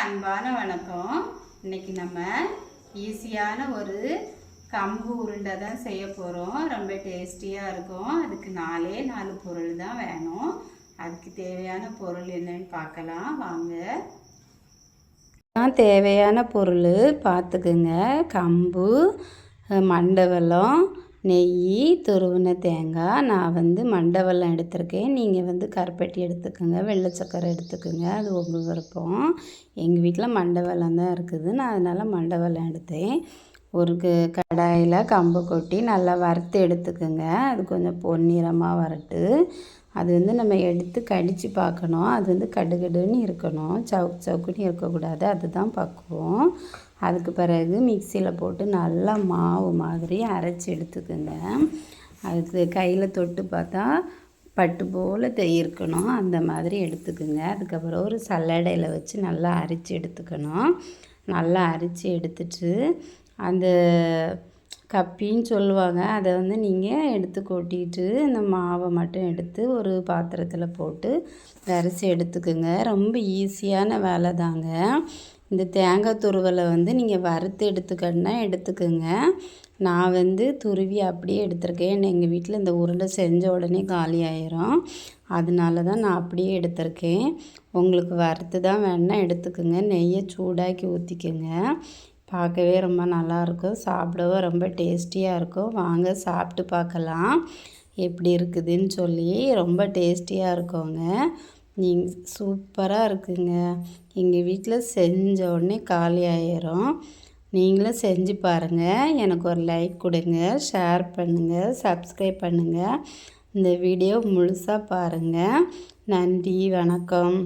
அன்பான வணக்கம். இன்னைக்கு நம்ம ஈஸியான ஒரு கம்பு உருண்டை தான் செய்ய போகிறோம். ரொம்ப டேஸ்டியாக இருக்கும். அதுக்கு 4 பொருள் தான் வேணும். அதுக்கு தேவையான பொருள் என்னன்னு பார்க்கலாம் வாங்க. தேவையான பொருள் பார்த்துக்குங்க. கம்பு, மண்டவெல்லம், நெய், துருவின தேங்காய். நான் மண்டவெல்லம் எடுத்திருக்கேன். நீங்கள் கருப்பட்டி எடுத்துக்கோங்க, வெள்ளை சக்கரை எடுத்துக்கோங்க, அது உங்கள் விருப்பம். எங்கள் வீட்டில் மண்டவெல்லம் தான் இருக்குது, நான் அதனால் மண்டவெல்லம் எடுத்தேன். ஒரு கடாயில் கம்பு கொட்டி நல்லா வறுத்து எடுத்துக்கோங்க. அது கொஞ்சம் பொன்னிறமாக வரட்டு. அது நம்ம எடுத்து கடித்து பார்க்கணும். அது கடுகடுன்னு இருக்கணும், சவுக்கு சவுக்குன்னு இருக்கக்கூடாது. அதுதான் பக்குவம். அதுக்கு பிறகு மிக்சியில் போட்டு நல்லா மாவு மாதிரி அரைச்சி எடுத்துக்கோங்க. அதுக்கு கையில் தொட்டு பார்த்தா பட்டு போல் இருக்கணும், அந்த மாதிரி எடுத்துக்கோங்க. அதுக்கப்புறம் ஒரு சல்லடையில் வச்சு நல்லா அரைச்சி எடுத்துக்கணும். நல்லா அரைச்சி எடுத்துட்டு அந்த கப்பின்னு சொல்லுவாங்க, அதை நீங்கள் எடுத்து கொட்டிட்டு இந்த மாவை மட்டும் எடுத்து ஒரு பாத்திரத்தில் போட்டு அரைச்சி எடுத்துக்கோங்க. ரொம்ப ஈஸியான வேலை தாங்க. இந்த தேங்காய் துருவலை நீங்கள் வறுத்து எடுத்துக்கன்னா எடுத்துக்கோங்க. நான் துருவி அப்படியே எடுத்திருக்கேன். எங்கள் வீட்டில் இந்த உருண்டை செஞ்ச உடனே காலி ஆயிரும், அதனால தான் நான் அப்படியே எடுத்திருக்கேன். உங்களுக்கு வறுத்து தான் வேணால் எடுத்துக்கோங்க. நெய்யை சூடாக்கி ஊற்றிக்கோங்க. பார்க்கவே ரொம்ப நல்லாயிருக்கும், சாப்பிடவும் ரொம்ப டேஸ்டியாக இருக்கும். வாங்க சாப்பிட்டு பார்க்கலாம் எப்படி இருக்குதுன்னு சொல்லி. ரொம்ப டேஸ்டியாக இருக்குங்க. சூப்பராக இருக்குங்க. எங்கள் வீட்டில் செஞ்ச உடனே காலி ஆயிரும். நீங்களும் செஞ்சு பாருங்கள். எனக்கு ஒரு லைக் கொடுங்க, ஷேர் பண்ணுங்கள், சப்ஸ்கிரைப் பண்ணுங்கள். இந்த வீடியோ முழுசாக பாருங்கள். நன்றி, வணக்கம்.